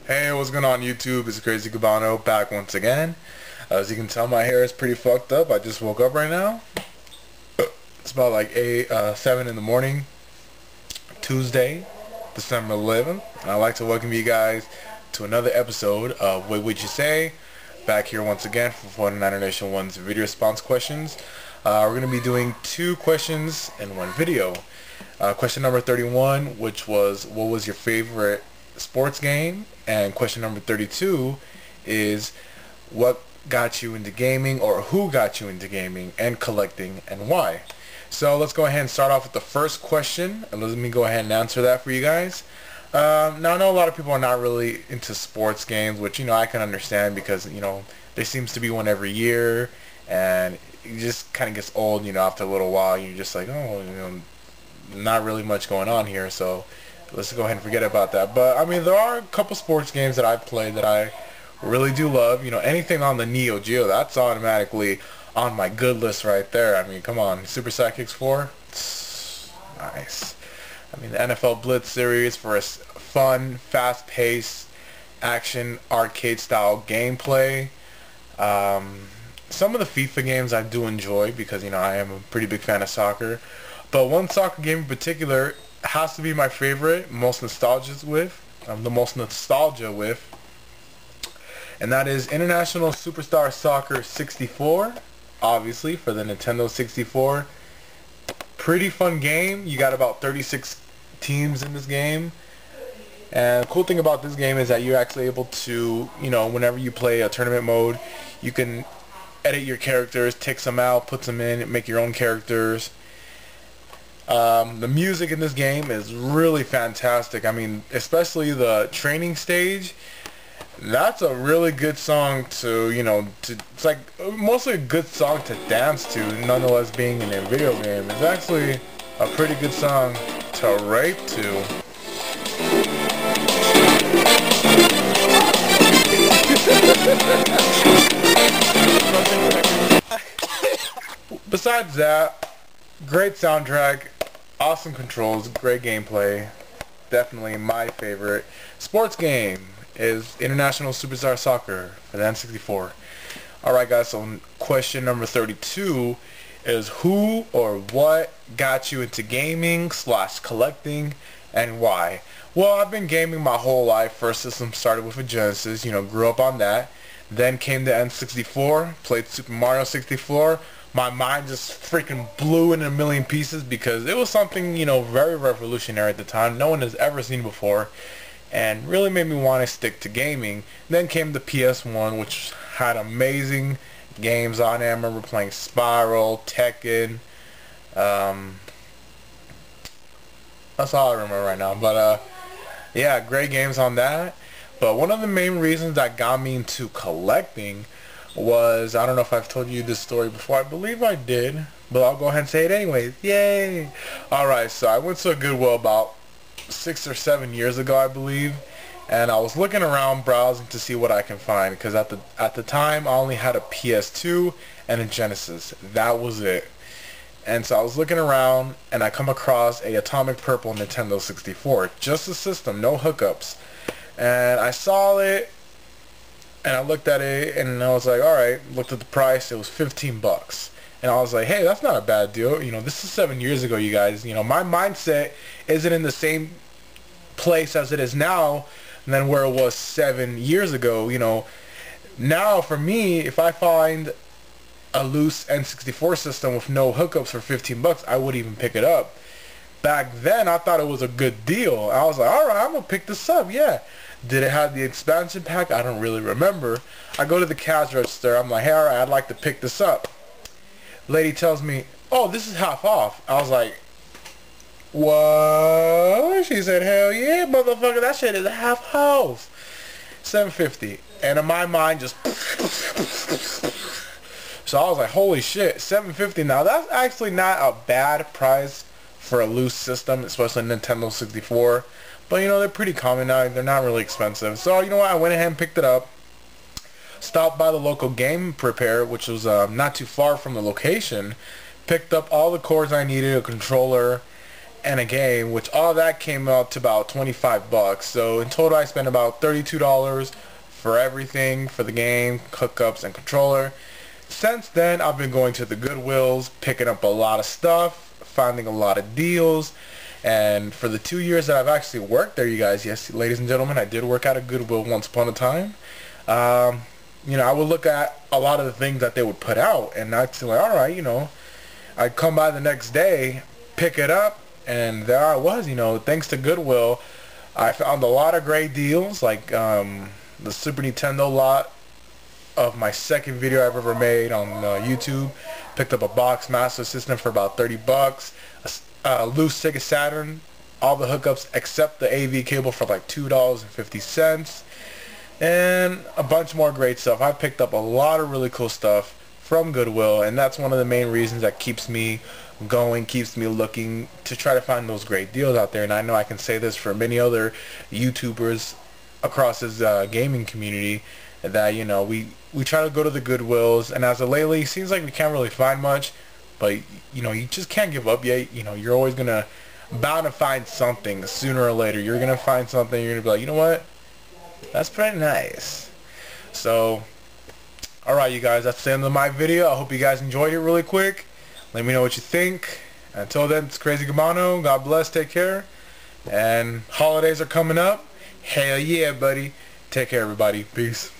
Hey, what's going on YouTube? It's Crazy Cabano back once again. As you can tell, my hair is pretty fucked up. I just woke up right now. It's about like 7 in the morning, Tuesday, December 11th. And I'd like to welcome you guys to another episode of What Would You Say? Back here once again for 49er Nation 1's video response questions. We're going to be doing 2 questions in one video. Question number 31, which was, what was your favorite sports game? And question number 32 is, what got you into gaming, or who got you into gaming and collecting, and why? So let's go ahead and start off with the first question, and let me go ahead and answer that for you guys. Now I know a lot of people are not really into sports games, which I can understand, because there seems to be one every year, and it just kind of gets old after a little while. You're just like, oh, not really much going on here, so let's go ahead and forget about that. But I mean, there are a couple sports games that I've played that I really do love. Anything on the Neo Geo, that's automatically on my good list right there. I mean, come on, Super Sidekicks 4, nice. I mean, the NFL Blitz series for a fun, fast-paced, action, arcade-style gameplay. Some of the FIFA games I do enjoy because I am a pretty big fan of soccer. But one soccer game in particular has to be my favorite, most nostalgia with, and that is International Superstar Soccer 64, obviously, for the Nintendo 64. Pretty fun game. You got about 36 teams in this game. And the cool thing about this game is that you're actually able to, whenever you play a tournament mode, you can edit your characters, take some out, put some in, make your own characters. The music in this game is really fantastic. I mean, especially the training stage. That's a really good song to, it's like mostly a good song to dance to, nonetheless being in a video game. It's actually a pretty good song to rape to. Besides that, great soundtrack, awesome controls, great gameplay. Definitely my favorite sports game is International Superstar Soccer for the N64. Alright guys, so question number 32 is, who or what got you into gaming / collecting, and why? Well, I've been gaming my whole life. First system started with a Genesis, grew up on that. Then came the N64, played Super Mario 64. My mind just freaking blew in a million pieces because it was something, very revolutionary at the time. No one has ever seen before, and really made me want to stick to gaming. Then came the PS1, which had amazing games on it. I remember playing Spiral, Tekken. That's all I remember right now. But yeah, great games on that. But one of the main reasons that got me into collecting was, I don't know if I've told you this story before. I believe I did, but I'll go ahead and say it anyways. Yay! Alright, so I went to a Goodwill about 6 or 7 years ago, I believe, and I was looking around browsing to see what I can find, because at the time I only had a PS2 and a Genesis. That was it. And so I was looking around, and I come across a Atomic Purple Nintendo 64, just a system, no hookups. And I saw it, and I looked at it, and I was like, alright, looked at the price, it was 15 bucks. And I was like, hey, that's not a bad deal. This is 7 years ago, you guys. My mindset isn't in the same place as it is now than where it was 7 years ago. Now for me, if I find a loose N64 system with no hookups for 15 bucks, I wouldn't even pick it up. Back then, I thought it was a good deal. I was like, alright, I'm going to pick this up, yeah. Did it have the expansion pack? I don't really remember. I go to the cash register. I'm like, hey, alright, I'd like to pick this up. Lady tells me, oh, this is half off. I was like, what? She said, hell yeah, motherfucker, that shit is half off. $7.50. And in my mind, just... So I was like, holy shit, $7.50. Now, that's actually not a bad price for a loose system, especially Nintendo 64. But, they're pretty common now. They're not really expensive. So, you know what? I went ahead and picked it up. Stopped by the local game repair, which was not too far from the location. Picked up all the cords I needed, a controller, and a game, which all that came out to about 25 bucks. So in total I spent about $32 for everything, for the game, hookups, and controller. Since then I've been going to the Goodwills, picking up a lot of stuff, finding a lot of deals. And for the 2 years that I've actually worked there, you guys, yes, ladies and gentlemen, I did work at a Goodwill once upon a time. You know, I would look at a lot of the things that they would put out, and I'd say, like, all right, you know, I'd come by the next day, pick it up, and there I was, you know, thanks to Goodwill, I found a lot of great deals, like the Super Nintendo lot of my second video I've ever made on YouTube. Picked up a box Master System for about 30 bucks. A loose Sega Saturn, all the hookups except the AV cable for like $2.50, and a bunch more great stuff. I picked up a lot of really cool stuff from Goodwill, and that's one of the main reasons that keeps me going, keeps me looking to try to find those great deals out there. And I know I can say this for many other YouTubers across this gaming community, that, you know, we try to go to the Goodwills, and as of lately, it seems like we can't really find much. But, you know, you just can't give up yet. You know, you're always bound to find something sooner or later. You're going to find something. You're going to be like, you know what? That's pretty nice. So, alright, you guys. That's the end of my video. I hope you guys enjoyed it really quick. Let me know what you think. Until then, it's Crazy Cubano. God bless. Take care. And holidays are coming up. Hell yeah, buddy. Take care, everybody. Peace.